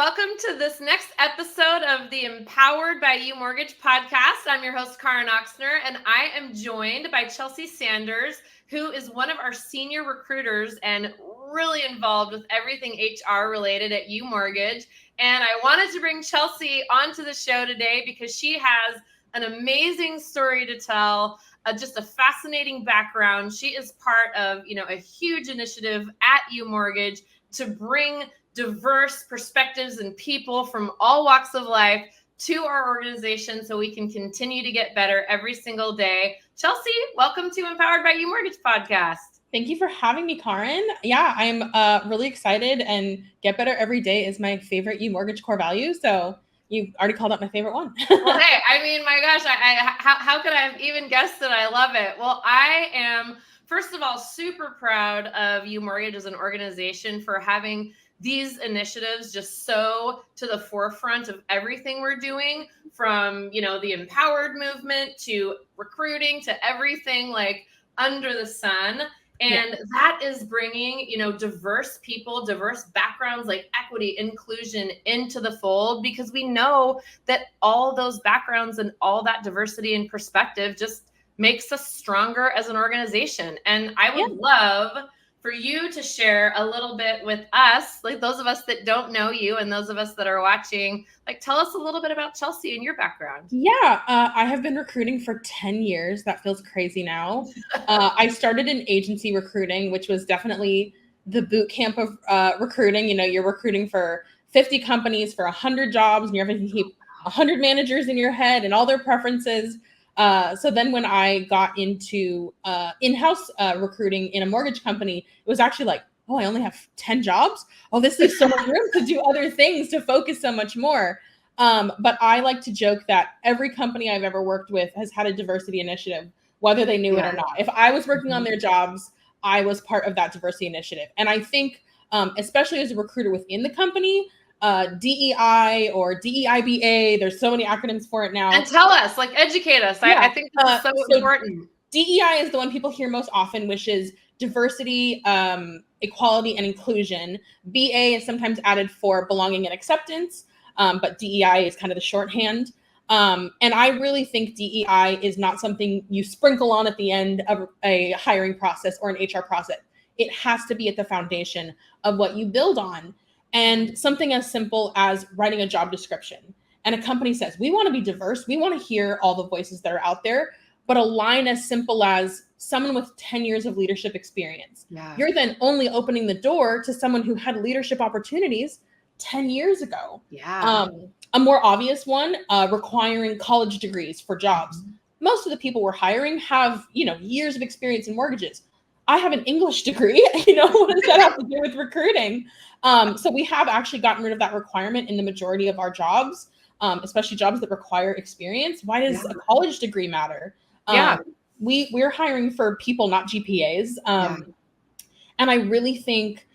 welcome to this next episode of the Empowered by UMortgage Podcast. I'm your host, Kahren Oxner, and I am joined by Chelsea Sanders, who is one of our senior recruiters and really involved with everything HR related at UMortgage. And I wanted to bring Chelsea onto the show today because she has an amazing story to tell, just a fascinating background. She is part of, a huge initiative at UMortgage to bring diverse perspectives and people from all walks of life to our organization so we can continue to get better every single day. Chelsea, welcome to Empowered by UMortgage Podcast. Thank you for having me, Kahren. Yeah, I'm really excited, and get better every day is my favorite UMortgage core value. So you already called out my favorite one. Well, hey, I mean, my gosh, how could I have even guessed that I love it? Well, I am, first of all, super proud of UMortgage as an organization for having these initiatives just so to the forefront of everything we're doing, from, the empowered movement to recruiting to everything like under the sun. And that is bringing, diverse people, diverse backgrounds like equity, inclusion into the fold, because we know that all those backgrounds and all that diversity and perspective just makes us stronger as an organization. And I would love for you to share a little bit with us, like those of us that don't know you and those of us that are watching, like tell us a little bit about Chelsea and your background. Yeah, I have been recruiting for 10 years. That feels crazy now. I started in agency recruiting, which was definitely the boot camp of recruiting. You're recruiting for 50 companies for 100 jobs, and you're having to keep 100 managers in your head and all their preferences. So then when I got into in-house recruiting in a mortgage company, it was actually like, oh, I only have 10 jobs. Oh, this is so much room to do other things, to focus so much more. But I like to joke that every company I've ever worked with has had a diversity initiative, whether they knew it or not. If I was working on their jobs, I was part of that diversity initiative. And I think, especially as a recruiter within the company, DEI or DEIBA, there's so many acronyms for it now. And tell us, educate us. I think this is so important. DEI is the one people hear most often, which is diversity, equality, and inclusion. BA is sometimes added for belonging and acceptance, but DEI is kind of the shorthand. And I really think DEI is not something you sprinkle on at the end of a hiring process or an HR process. It has to be at the foundation of what you build on. And something as simple as writing a job description. And a company says, we want to be diverse. We want to hear all the voices that are out there. But a line as simple as someone with 10 years of leadership experience. Yeah. You're then only opening the door to someone who had leadership opportunities 10 years ago. Yeah. A more obvious one, requiring college degrees for jobs. Mm-hmm. Most of the people we're hiring have, years of experience in mortgages. I have an English degree. What does that have to do with recruiting? So we have actually gotten rid of that requirement in the majority of our jobs, especially jobs that require experience. Why does a college degree matter? We're hiring for people, not GPAs. And I really think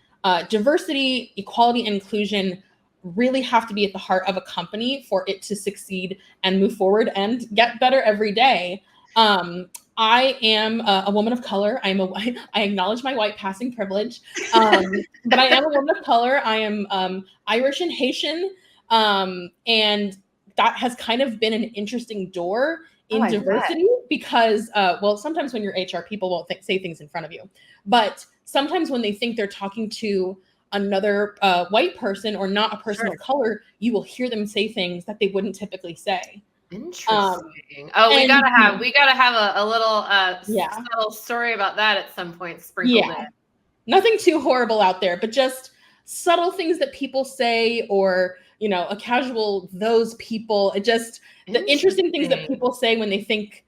diversity, equality, and inclusion really have to be at the heart of a company for it to succeed and move forward and get better every day. I am a woman of color. I acknowledge my white passing privilege, but I am a woman of color. I am Irish and Haitian, and that has kind of been an interesting door in diversity because, sometimes when you're HR, people won't say things in front of you, but sometimes when they think they're talking to another white person or not a person of color, you will hear them say things that they wouldn't typically say. Interesting. We gotta have a little subtle story about that at some point sprinkled in. Nothing too horrible out there, but just subtle things that people say, or a casual those people. It just the interesting things that people say when they think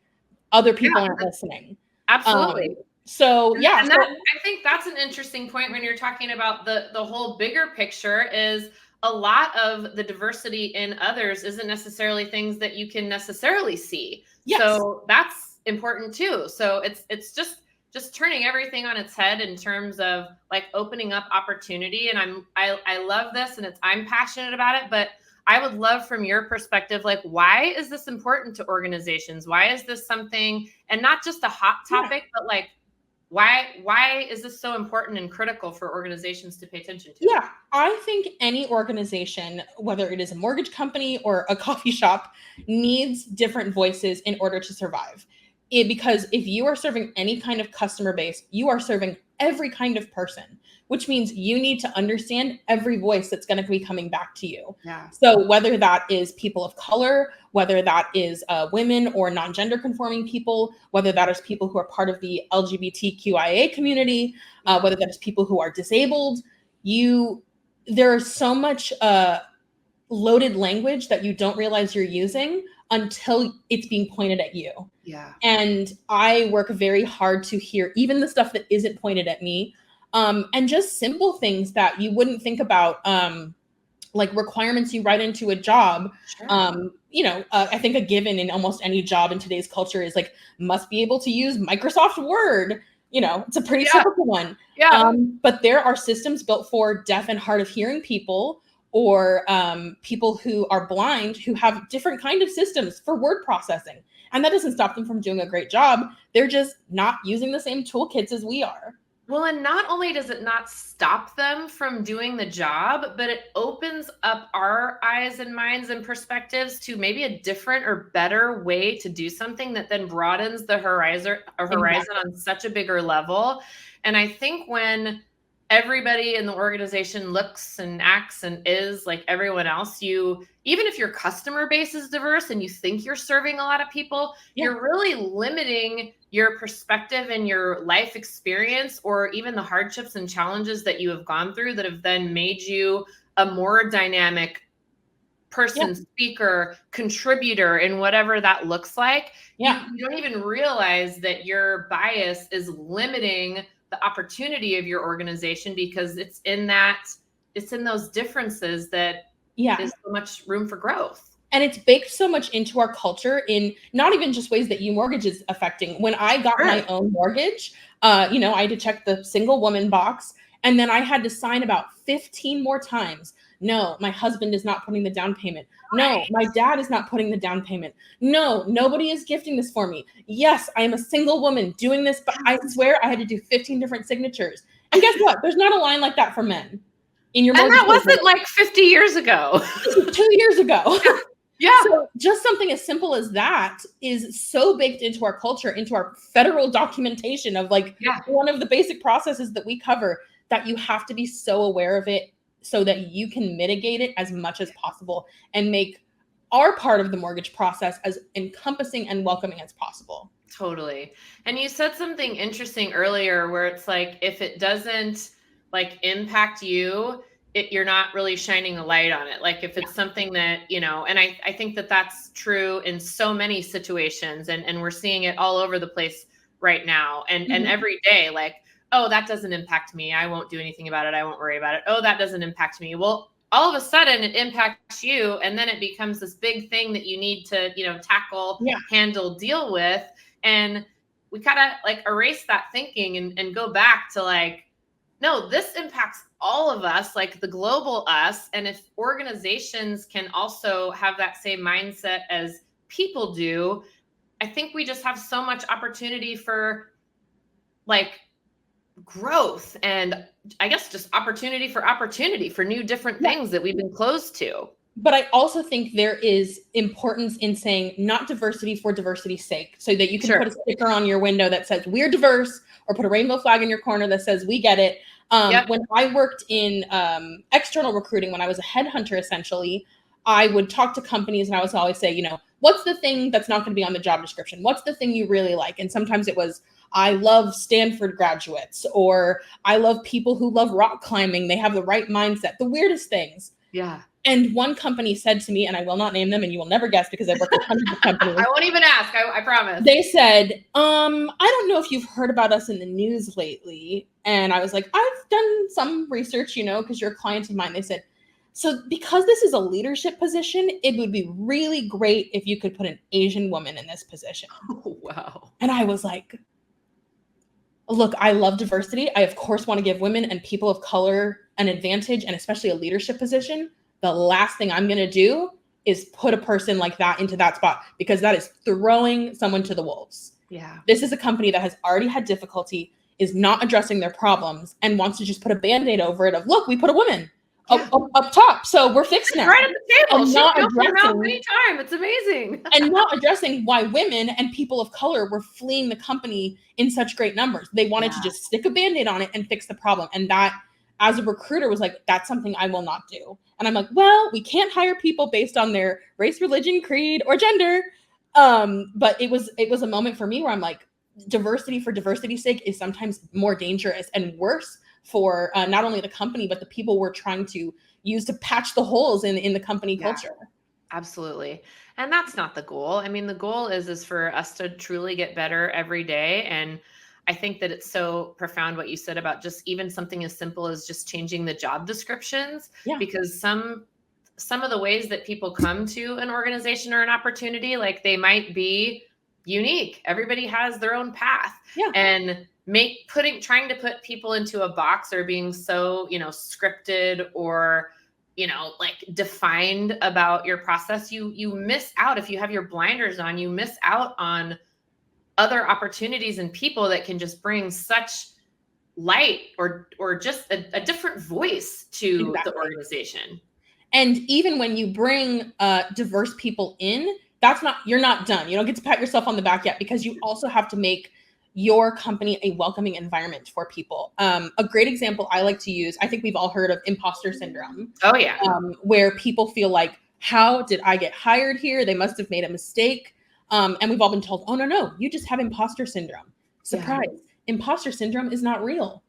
other people aren't listening. Absolutely. I think that's an interesting point when you're talking about the whole bigger picture is a lot of the diversity in others isn't necessarily things that you can necessarily see. Yes. So that's important too. So it's just turning everything on its head in terms of opening up opportunity. And I love this, and I'm passionate about it, but I would love from your perspective, why is this important to organizations? Why is this something, and not just a hot topic, but why is this so important and critical for organizations to pay attention to? Yeah, I think any organization, whether it is a mortgage company or a coffee shop, needs different voices in order to survive. Because if you are serving any kind of customer base, you are serving every kind of person, which means you need to understand every voice that's going to be coming back to you. Yeah. So whether that is people of color, whether that is women or non-gender conforming people, whether that is people who are part of the LGBTQIA community, whether that is people who are disabled, there is so much loaded language that you don't realize you're using until it's being pointed at you. Yeah. And I work very hard to hear even the stuff that isn't pointed at me, and just simple things that you wouldn't think about, like requirements you write into a job. Sure. I think a given in almost any job in today's culture is like, must be able to use Microsoft Word. It's a pretty typical one. Yeah. But there are systems built for deaf and hard of hearing people, or people who are blind, who have different kind of systems for word processing. And that doesn't stop them from doing a great job. They're just not using the same toolkits as we are. Well, and not only does it not stop them from doing the job, but it opens up our eyes and minds and perspectives to maybe a different or better way to do something that then broadens the horizon on such a bigger level. And I think when everybody in the organization looks and acts and is like everyone else, even if your customer base is diverse and you think you're serving a lot of people, you're really limiting your perspective and your life experience, or even the hardships and challenges that you have gone through that have then made you a more dynamic person, speaker, contributor, in whatever that looks like. You don't even realize that your bias is limiting the opportunity of your organization, because it's in those differences that is so much room for growth. And it's baked so much into our culture, in not even just ways that UMortgage is affecting. When I got my own mortgage, I had to check the single woman box, and then I had to sign about 15 more times. No, my husband is not putting the down payment. No, my dad is not putting the down payment. No, nobody is gifting this for me. Yes, I am a single woman doing this, but I swear I had to do 15 different signatures. And guess what? There's not a line like that for men in your mortgage. And that wasn't like 50 years ago. 2 years ago. Yeah. So just something as simple as that is so baked into our culture, into our federal documentation of one of the basic processes that we cover, that you have to be so aware of it so that you can mitigate it as much as possible and make our part of the mortgage process as encompassing and welcoming as possible. Totally. And you said something interesting earlier where it's like, if it doesn't impact you, you're not really shining a light on it. Like if it's something that, and I think that that's true in so many situations, and we're seeing it all over the place right now. And every day, oh, that doesn't impact me. I won't do anything about it. I won't worry about it. Oh, that doesn't impact me. Well, all of a sudden it impacts you. And then it becomes this big thing that you need to, tackle, handle, deal with. And we gotta erase that thinking and go back to no, this impacts all of us, the global us. And if organizations can also have that same mindset as people do, I think we just have so much opportunity for growth, and I guess just opportunity for new different things that we've been closed to. But I also think there is importance in saying not diversity for diversity's sake, so that you can put a sticker on your window that says we're diverse, or put a rainbow flag in your corner that says we get it. When I worked in external recruiting, when I was a headhunter, essentially, I would talk to companies and I would always say, what's the thing that's not going to be on the job description? What's the thing you really like? And sometimes it was, I love Stanford graduates, or I love people who love rock climbing. They have the right mindset, the weirdest things. Yeah. And one company said to me, and I will not name them, and you will never guess because I've worked with hundreds of companies. I won't even ask. I promise. They said, I don't know if you've heard about us in the news lately. And I was like, I've done some research, because you're a client of mine. They said, so because this is a leadership position, it would be really great if you could put an Asian woman in this position. Oh, wow. And I was like, look, I love diversity. I, of course, want to give women and people of color an advantage, and especially a leadership position. The last thing I'm going to do is put a person like that into that spot, because that is throwing someone to the wolves. Yeah. This is a company that has already had difficulty. is not addressing their problems and wants to just put a Band-Aid over it of, look, we put a woman up top, so we're fixed now. Right at the table. And She not filmed her mouth addressing, anytime. It's amazing. and not addressing why women and people of color were fleeing the company in such great numbers. They wanted to just stick a Band-Aid on it and fix the problem. And that, as a recruiter, was like, that's something I will not do. And I'm like, well, we can't hire people based on their race, religion, creed, or gender. But it was a moment for me where I'm like, diversity for diversity's sake is sometimes more dangerous and worse for not only the company, but the people we're trying to use to patch the holes in the company culture. Absolutely. And that's not the goal. I mean, the goal is for us to truly get better every day. And I think that it's so profound what you said about just even something as simple as just changing the job descriptions, because some of the ways that people come to an organization or an opportunity, like they might be unique. Everybody has their own path. And trying to put people into a box or being so, scripted or, like defined about your process, you miss out. If you have your blinders on, you miss out on other opportunities and people that can just bring such light or just a different voice to the organization. And even when you bring diverse people in, you're not done. You don't get to pat yourself on the back yet, because you also have to make your company a welcoming environment for people. A great example I like to use, I think we've all heard of imposter syndrome. Oh yeah. Where people feel like, how did I get hired here? They must have made a mistake. And we've all been told, oh, no, you just have imposter syndrome. Surprise. Imposter syndrome is not real.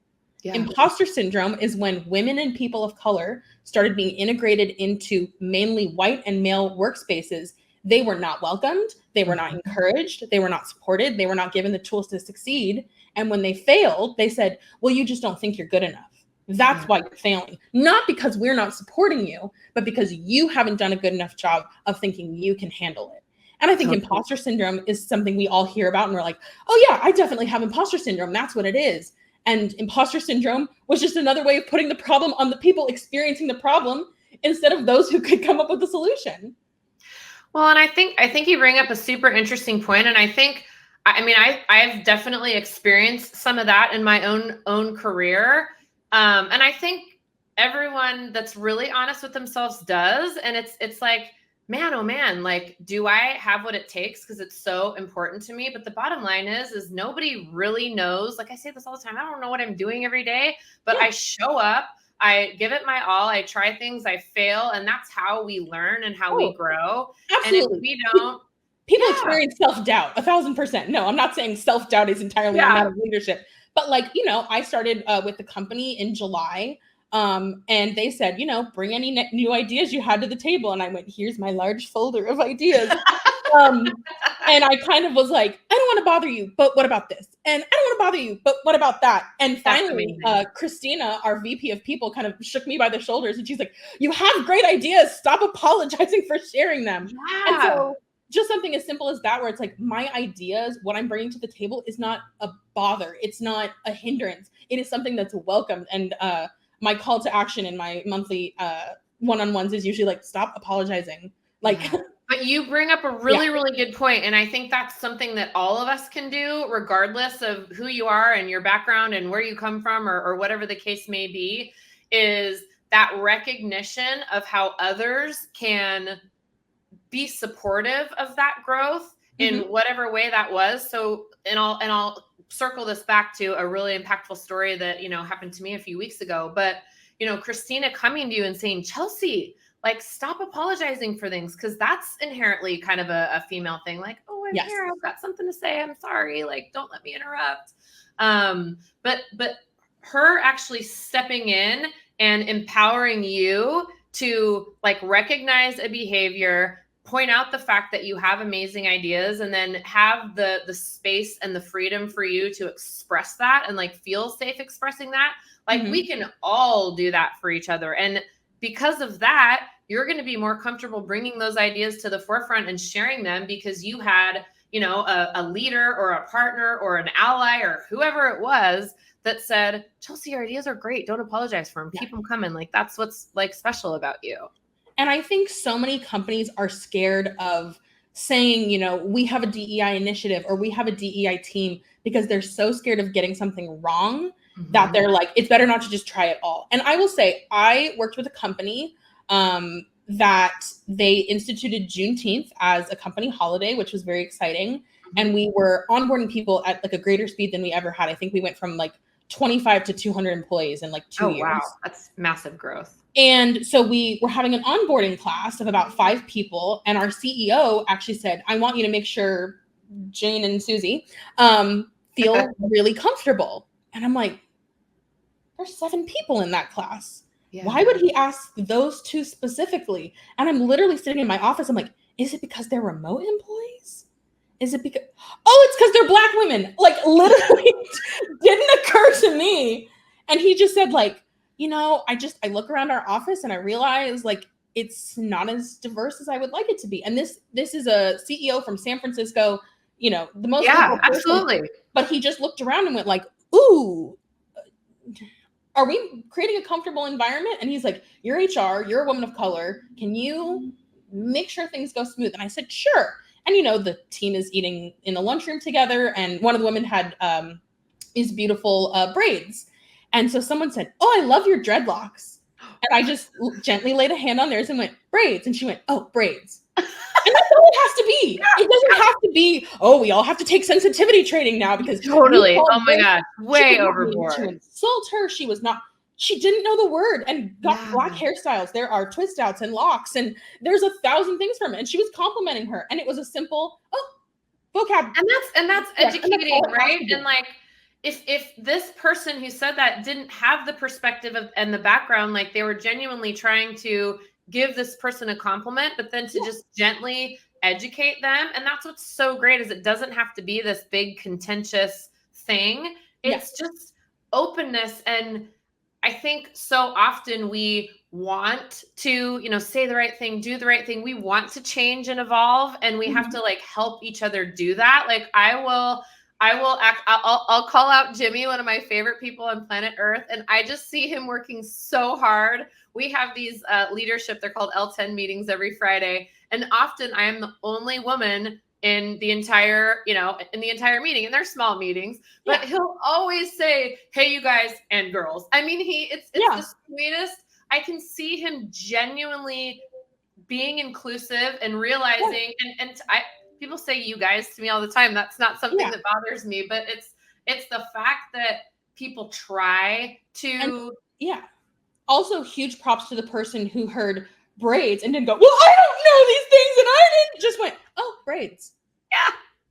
Imposter syndrome is when women and people of color started being integrated into mainly white and male workspaces. They were not welcomed. They were not encouraged. They were not supported. They were not given the tools to succeed. And when they failed, they said, well, you just don't think you're good enough. That's why you're failing. Not because we're not supporting you, but because you haven't done a good enough job of thinking you can handle it. And I think imposter syndrome is something we all hear about and we're like, oh yeah, I definitely have imposter syndrome. That's what it is. And imposter syndrome was just another way of putting the problem on the people experiencing the problem instead of those who could come up with the solution. Well, and I think you bring up a super interesting point. And I've definitely experienced some of that in my own career. And I think everyone that's really honest with themselves does. And it's like, man, oh man, like, do I have what it takes? Because it's so important to me. But the bottom line is nobody really knows. Like I say this all the time, I don't know what I'm doing every day, but I show up, I give it my all, I try things, I fail. And that's how we learn and how we grow. Absolutely. And if we don't, people experience self-doubt 1,000%. No, I'm not saying self-doubt is entirely a matter of leadership, but I started with the company in July. And they said, bring any new ideas you had to the table. And I went, here's my large folder of ideas. And I kind of was like, I don't want to bother you, but what about this? And I don't want to bother you, but what about that? And finally, Christina, our VP of people, kind of shook me by the shoulders. And she's like, you have great ideas. Stop apologizing for sharing them. Yeah. And so just something as simple as that, where it's like, my ideas, what I'm bringing to the table is not a bother. It's not a hindrance. It is something that's welcomed. And my call to action in my monthly one-on-ones is usually like, stop apologizing. But you bring up a really, really good point. And I think that's something that all of us can do, regardless of who you are and your background and where you come from or whatever the case may be, is that recognition of how others can be supportive of that growth in whatever way that was. So, and I'll circle this back to a really impactful story that, happened to me a few weeks ago, but, Christina coming to you and saying, Chelsea, like, stop apologizing for things. Cause that's inherently kind of a female thing. Like, oh, I'm here. I've got something to say. I'm sorry. Like, don't let me interrupt. But her actually stepping in and empowering you to recognize a behavior, point out the fact that you have amazing ideas, and then have the space and the freedom for you to express that and feel safe expressing that. We can all do that for each other. And because of that, you're going to be more comfortable bringing those ideas to the forefront and sharing them because you had, a leader or a partner or an ally or whoever it was that said, Chelsea, your ideas are great. Don't apologize for them. Keep them coming. That's what's special about you. And I think so many companies are scared of saying, you know, we have a DEI initiative or we have a DEI team, because they're so scared of getting something wrong that they're like, it's better not to just try it all. And I will say, I worked with a company that they instituted Juneteenth as a company holiday, which was very exciting. And we were onboarding people at like a greater speed than we ever had. I think we went from like 25 to 200 employees in like 2 years. Wow, that's massive growth. And so we were having an onboarding class of about 5 people. And our CEO actually said, I want you to make sure Jane and Susie feel really comfortable. And I'm like, there's 7 people in that class. Yeah. Why would he ask those 2 specifically? And I'm literally sitting in my office. I'm like, is it because they're remote employees? Is it because, it's because they're Black women. Like, literally didn't occur to me. And he just said, like, you know, I look around our office and I realize like it's not as diverse as I would like it to be. And this is a CEO from San Francisco, you know, the most absolutely. But he just looked around and went like, ooh, are we creating a comfortable environment? And he's like, you're HR, you're a woman of color. Can you make sure things go smooth? And I said, sure. And, you know, the team is eating in the lunchroom together. And one of the women had these beautiful braids. And so someone said, oh, I love your dreadlocks. And I just gently laid a hand on theirs and went, braids. And she went, oh, braids. And that's all it has to be. It doesn't have to be, oh, we all have to take sensitivity training now because totally. Oh my God. Way overboard. To insult her. She didn't know the word and got Black hairstyles. There are twist outs and locks and there's 1,000 things from it. And she was complimenting her. And it was a simple, vocab. And that's educating, right? And like, if this person who said that didn't have the perspective and the background, like they were genuinely trying to give this person a compliment, but then to just gently educate them. And that's what's so great is it doesn't have to be this big contentious thing. It's just openness. And I think so often we want to, you know, say the right thing, do the right thing. We want to change and evolve, and we have to like help each other do that. Like I'll call out Jimmy, one of my favorite people on planet Earth. And I just see him working so hard. We have these leadership, they're called L10 meetings every Friday. And often I am the only woman in the entire meeting, and they're small meetings, but he'll always say, hey, you guys and girls. I mean, it's the sweetest. I can see him genuinely being inclusive and realizing, people say you guys to me all the time. That's not something that bothers me, but it's the fact that people try to. Also, huge props to the person who heard braids and didn't go, well, I don't know these things. And I didn't, just went, oh, braids.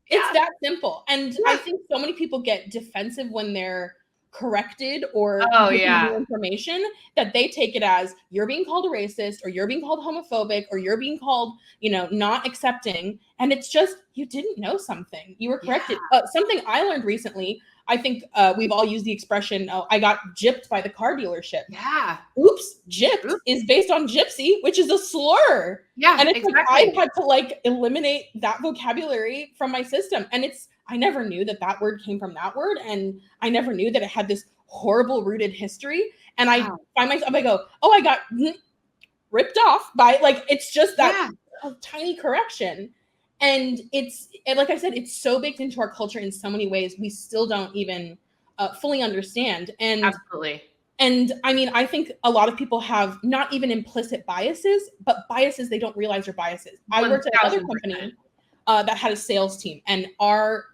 It's that simple. And I think so many people get defensive when they're corrected or new information that they take it as you're being called a racist or you're being called homophobic or you're being called, you know, not accepting. And it's just, you didn't know something. You were corrected. Something I learned recently, I think we've all used the expression, I got gypped by the car dealership. Yeah. Oops. Gypped is based on gypsy, which is a slur. Yeah. And it's like I had to like eliminate that vocabulary from my system. And I never knew that word came from that word. And I never knew that it had this horrible rooted history. And I find myself, I go, oh, I got ripped off by like, it's just that tiny correction. And like I said, it's so baked into our culture in so many ways, we still don't even fully understand. And absolutely. And I mean, I think a lot of people have not even implicit biases, but biases they don't realize are biases. 1,000%. I worked at another company that had a sales team, and our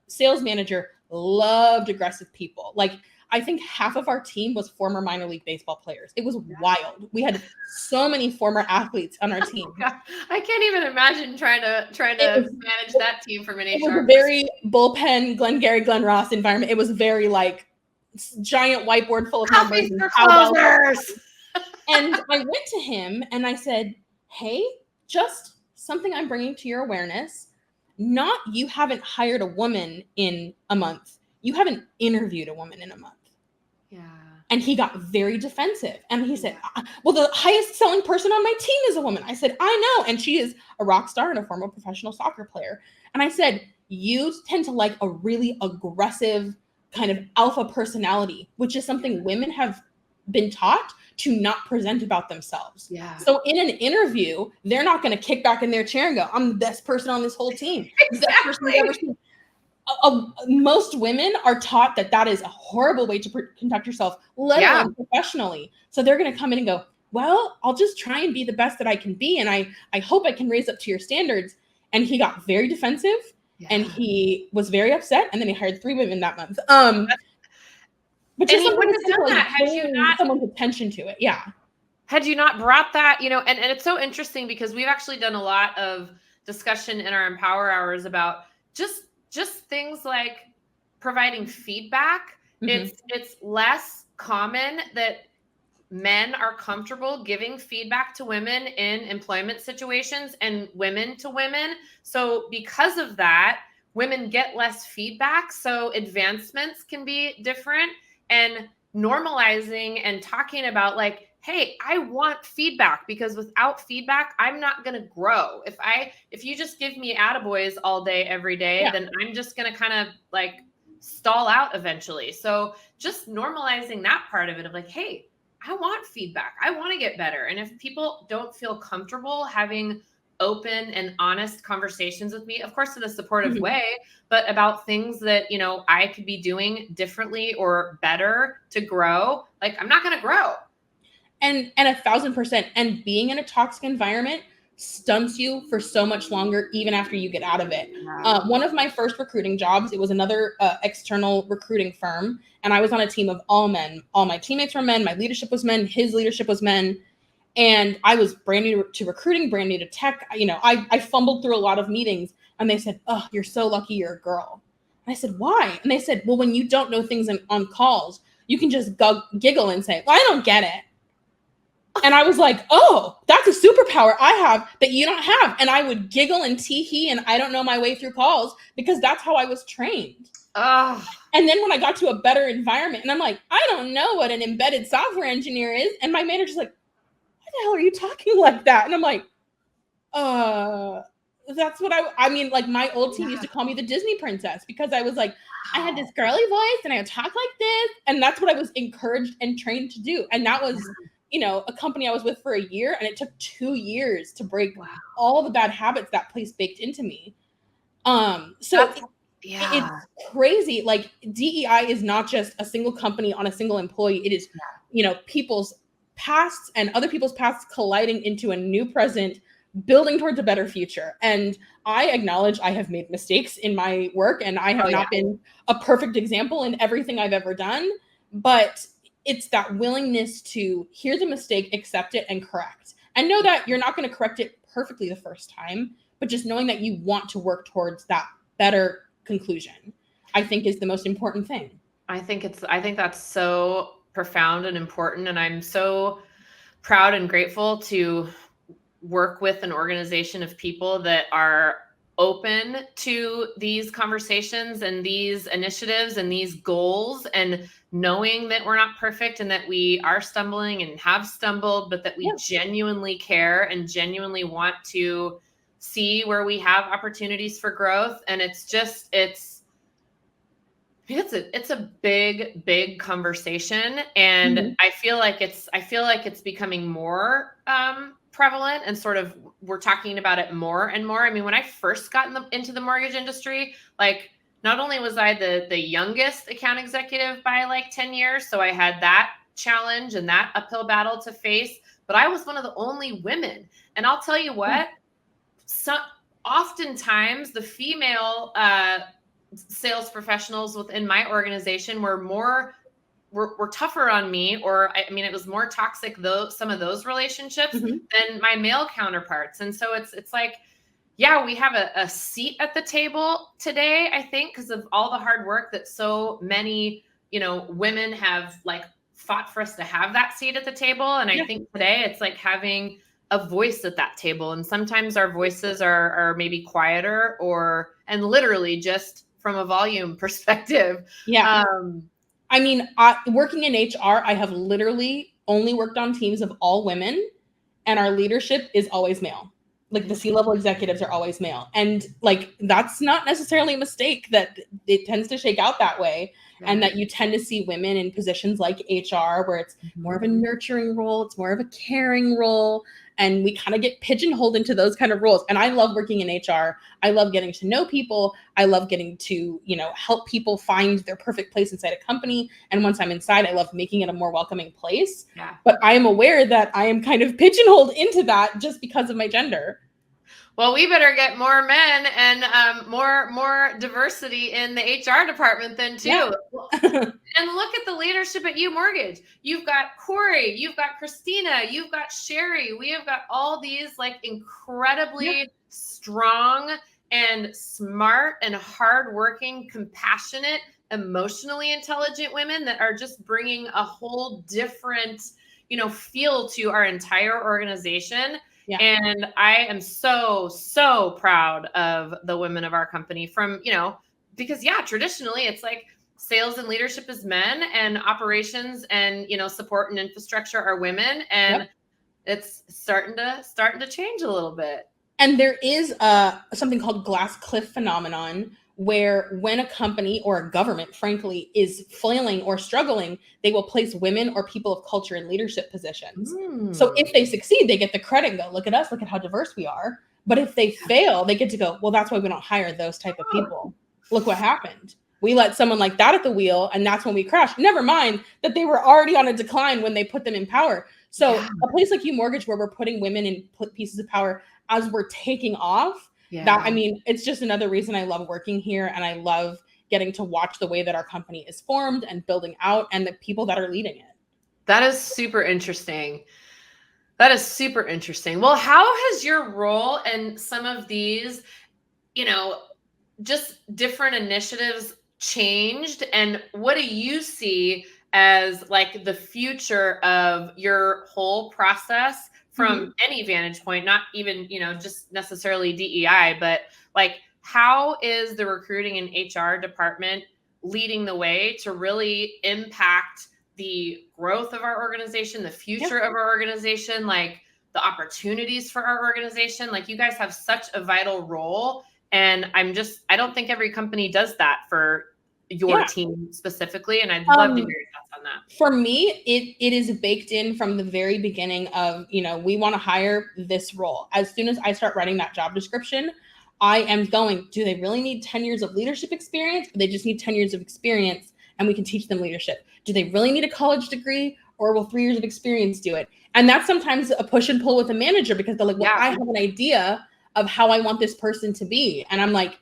sales manager loved aggressive people. Like, I think half of our team was former minor league baseball players. It was wild. We had so many former athletes on our team. Oh, I can't even imagine trying to manage that team from an HR. It was a very bullpen, Glenn Ross environment. It was very like giant whiteboard full of numbers. And I went to him and I said, hey, just something I'm bringing to your awareness. Not you haven't hired a woman in a month. You haven't interviewed a woman in a month. Yeah. And he got very defensive. And he said, well, the highest selling person on my team is a woman. I said, I know. And she is a rock star and a former professional soccer player. And I said, you tend to like a really aggressive kind of alpha personality, which is something women have been taught to not present about themselves. Yeah. So in an interview, they're not going to kick back in their chair and go, I'm the best person on this whole team. Exactly. The best person I've ever seen. Most women are taught that is a horrible way to conduct yourself, let alone professionally. So they're going to come in and go, well, I'll just try and be the best that I can be. And I hope I can raise up to your standards. And he got very defensive and he was very upset. And then he hired 3 women that month. But just he wouldn't have done that had you not someone's attention to it. Yeah. Had you not brought that, and it's so interesting because we've actually done a lot of discussion in our Empower Hours about just things like providing feedback. It's less common that men are comfortable giving feedback to women in employment situations and women to women. So because of that, women get less feedback. So advancements can be different, and normalizing and talking about like, hey, I want feedback because without feedback, I'm not going to grow. If you just give me attaboys all day, every day, then I'm just going to kind of like stall out eventually. So just normalizing that part of it of like, hey, I want feedback. I want to get better. And if people don't feel comfortable having open and honest conversations with me, of course, in a supportive way, but about things that, I could be doing differently or better to grow, like I'm not going to grow. And 1,000%. And being in a toxic environment stunts you for so much longer, even after you get out of it. One of my first recruiting jobs, it was another external recruiting firm. And I was on a team of all men. All my teammates were men. My leadership was men. His leadership was men. And I was brand new to recruiting, brand new to tech. I fumbled through a lot of meetings and they said, oh, you're so lucky you're a girl. And I said, why? And they said, well, when you don't know things on calls, you can just giggle and say, well, I don't get it. And I was like, oh, that's a superpower I have that you don't have. And I would giggle and tee-hee and I don't know my way through calls because that's how I was trained. Oh. And then when I got to a better environment and I'm like, I don't know what an embedded software engineer is. And my manager's like, why the hell are you talking like that? And I'm like, that's what I mean, like my old team used to call me the Disney princess because I was like, I had this girly voice and I would talk like this. And that's what I was encouraged and trained to do. And that was, a company I was with for a year, and it took 2 years to break all the bad habits that place baked into me. So it's crazy. Like DEI is not just a single company on a single employee. It is, people's pasts and other people's pasts colliding into a new present, building towards a better future. And I acknowledge I have made mistakes in my work, and I have not been a perfect example in everything I've ever done, but it's that willingness to hear the mistake, accept it, and correct. And know that you're not going to correct it perfectly the first time, but just knowing that you want to work towards that better conclusion, I think is the most important thing. I think that's so profound and important. And I'm so proud and grateful to work with an organization of people that are open to these conversations and these initiatives and these goals, and knowing that we're not perfect and that we are stumbling and have stumbled, but that we genuinely care and genuinely want to see where we have opportunities for growth. And it's a big conversation. And I feel like it's becoming more prevalent, and sort of we're talking about it more and more. I mean, when I first got into the mortgage industry, like not only was I the youngest account executive by like 10 years, so I had that challenge and that uphill battle to face, but I was one of the only women. And I'll tell you what, oftentimes the female sales professionals within my organization were tougher on me, or I mean, it was more toxic, though, some of those relationships than my male counterparts. And so it's like, yeah, we have a seat at the table today, I think, because of all the hard work that so many, women have like fought for us to have that seat at the table. And I think today it's like having a voice at that table. And sometimes our voices are maybe quieter and literally just from a volume perspective. Yeah. I mean, working in HR, I have literally only worked on teams of all women, and our leadership is always male. Like the C-level executives are always male. And like, that's not necessarily a mistake, that it tends to shake out that way. Yeah. And that you tend to see women in positions like HR, where it's more of a nurturing role, it's more of a caring role. And we kind of get pigeonholed into those kind of roles. And I love working in HR. I love getting to know people. I love getting to, help people find their perfect place inside a company. And once I'm inside, I love making it a more welcoming place. Yeah. But I am aware that I am kind of pigeonholed into that just because of my gender. Well, we better get more men and more diversity in the HR department then too. Yeah. And look at the leadership at UMortgage. You've got Corey, you've got Christina, you've got Sherry. We have got all these like incredibly strong and smart and hardworking, compassionate, emotionally intelligent women that are just bringing a whole different, feel to our entire organization. Yeah. And I am so proud of the women of our company from, because traditionally it's like sales and leadership is men and operations and, support and infrastructure are women. And it's starting to change a little bit. And there is something called glass cliff phenomenon, where when a company or a government, frankly, is flailing or struggling, they will place women or people of culture in leadership positions. So if they succeed, they get the credit and go, look at us, look at how diverse we are. But if they fail, they get to go, well, that's why we don't hire those type of people. Look what happened. We let someone like that at the wheel, and that's when we crashed. Never mind that they were already on a decline when they put them in power. So a place like UMortgage, where we're putting women in pieces of power as we're taking off, it's just another reason I love working here. And I love getting to watch the way that our company is formed and building out, and the people that are leading it. That is super interesting. Well, how has your role in some of these, just different initiatives changed? And what do you see as like the future of your whole process from any vantage point, not even, just necessarily DEI, but like, how is the recruiting and HR department leading the way to really impact the growth of our organization, the future of our organization, like the opportunities for our organization? Like, you guys have such a vital role. And I don't think every company does that for your team specifically. And I'd love to hear your thoughts on that. For me, it is baked in from the very beginning of, we want to hire this role. As soon as I start writing that job description, I am going, do they really need 10 years of leadership experience? Or they just need 10 years of experience and we can teach them leadership? Do they really need a college degree, or will 3 years of experience do it? And that's sometimes a push and pull with a manager, because they're like, well, I have an idea of how I want this person to be. And I'm like,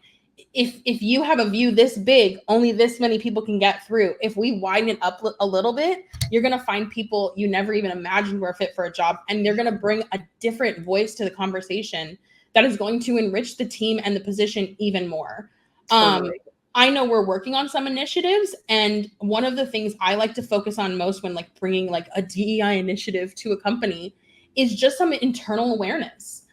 if you have a view this big, only this many people can get through. If we widen it up a little bit, you're going to find people you never even imagined were fit for a job. And they're going to bring a different voice to the conversation that is going to enrich the team and the position even more. Totally. I know we're working on some initiatives. And one of the things I like to focus on most when like bringing like a DEI initiative to a company is just some internal awareness.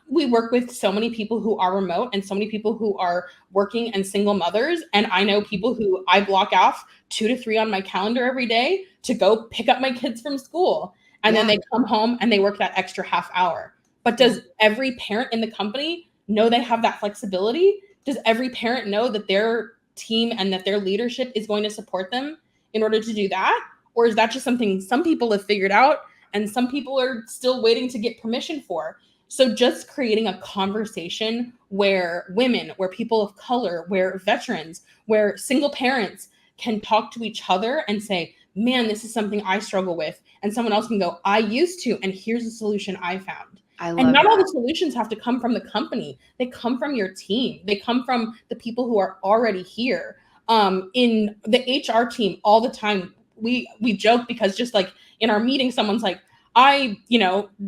We work with so many people who are remote and so many people who are working and single mothers. And I know people who I block off 2 to 3 on my calendar every day to go pick up my kids from school. And then they come home and they work that extra half hour. But does every parent in the company know they have that flexibility? Does every parent know that their team and that their leadership is going to support them in order to do that? Or is that just something some people have figured out and some people are still waiting to get permission for? So just creating a conversation where women, where people of color, where veterans, where single parents can talk to each other and say, man, this is something I struggle with. And someone else can go, I used to, and here's a solution I found. And not all the solutions have to come from the company. They come from your team. They come from the people who are already here. In the HR team all the time, we joke because just like in our meeting, someone's like, I,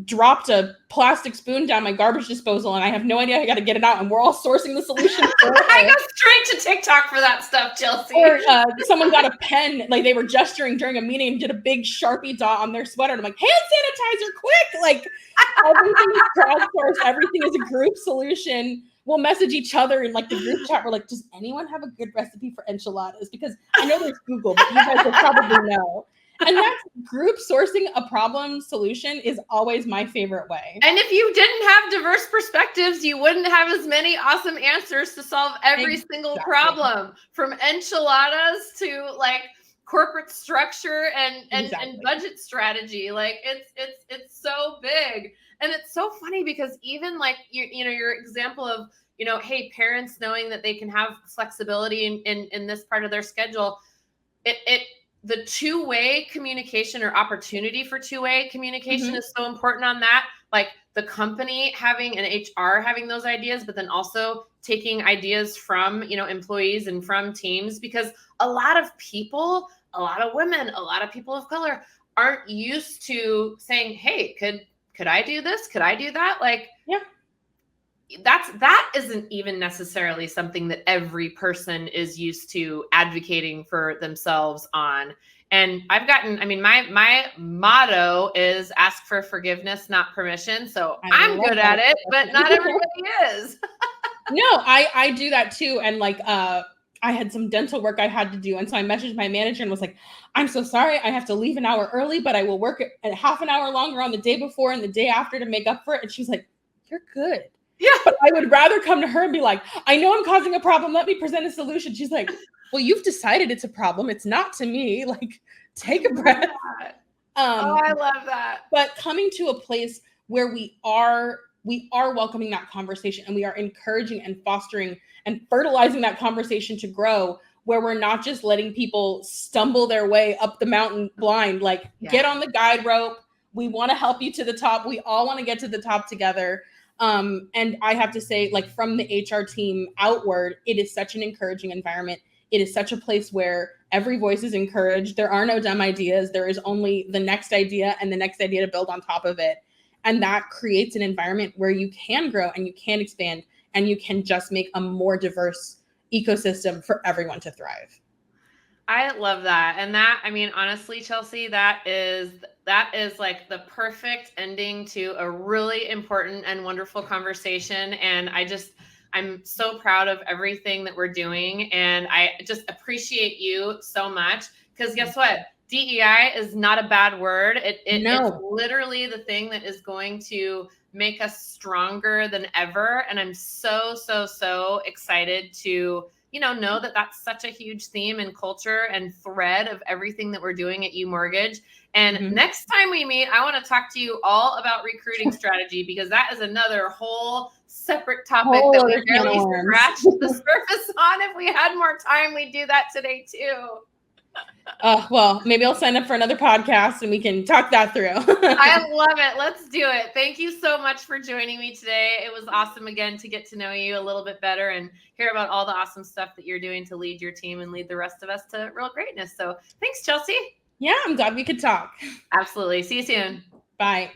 dropped a plastic spoon down my garbage disposal and I have no idea how I got to get it out. And we're all sourcing the solution. I go straight to TikTok for that stuff, Chelsea. Or someone got a pen, like they were gesturing during a meeting and did a big Sharpie dot on their sweater. And I'm like, hand sanitizer, quick! Like everything is crowdsourced. Everything is a group solution. We'll message each other in like the group chat. We're like, does anyone have a good recipe for enchiladas? Because I know there's Google, but you guys will probably know. And that's group sourcing a problem solution is always my favorite way. And if you didn't have diverse perspectives, you wouldn't have as many awesome answers to solve every single problem, from enchiladas to like corporate structure and budget strategy. Like it's so big. And it's so funny because even like your example of, hey, parents knowing that they can have flexibility in this part of their schedule, the two-way communication or opportunity for two-way communication is so important on that. Like the company having and HR having those ideas, but then also taking ideas from, employees and from teams, because a lot of people, a lot of women, a lot of people of color aren't used to saying, hey, could I do this? Could I do that? Like, yeah. That isn't even necessarily something that every person is used to advocating for themselves on. And my motto is ask for forgiveness, not permission. So I'm good at it, but not everybody is. No, I do that too. And like, I had some dental work I had to do. And so I messaged my manager and was like, I'm so sorry. I have to leave an hour early, but I will work a half an hour longer on the day before and the day after to make up for it. And she was like, you're good. Yeah. But I would rather come to her and be like, I know I'm causing a problem. Let me present a solution. She's like, well, you've decided it's a problem. It's not to me. Like, take a breath. I love that. But coming to a place where we are welcoming that conversation, and we are encouraging and fostering and fertilizing that conversation to grow, where we're not just letting people stumble their way up the mountain blind, like get on the guide rope. We want to help you to the top. We all want to get to the top together. And I have to say, like, from the HR team outward, it is such an encouraging environment. It is such a place where every voice is encouraged. There are no dumb ideas. There is only the next idea and the next idea to build on top of it. And that creates an environment where you can grow and you can expand and you can just make a more diverse ecosystem for everyone to thrive. I love that. And that, honestly, Chelsea, that is like the perfect ending to a really important and wonderful conversation. And I'm so proud of everything that we're doing. And I just appreciate you so much, because guess what? DEI is not a bad word. It's literally the thing that is going to make us stronger than ever. And I'm so, so, so excited to know that that's such a huge theme and culture and thread of everything that we're doing at UMortgage. And next time we meet, I want to talk to you all about recruiting strategy, because that is another whole separate topic that we barely scratched the surface on. If we had more time, we'd do that today too. Well, maybe I'll sign up for another podcast and we can talk that through. I love it. Let's do it. Thank you so much for joining me today. It was awesome again to get to know you a little bit better and hear about all the awesome stuff that you're doing to lead your team and lead the rest of us to real greatness. So thanks, Chelsea. Yeah, I'm glad we could talk. Absolutely. See you soon. Bye.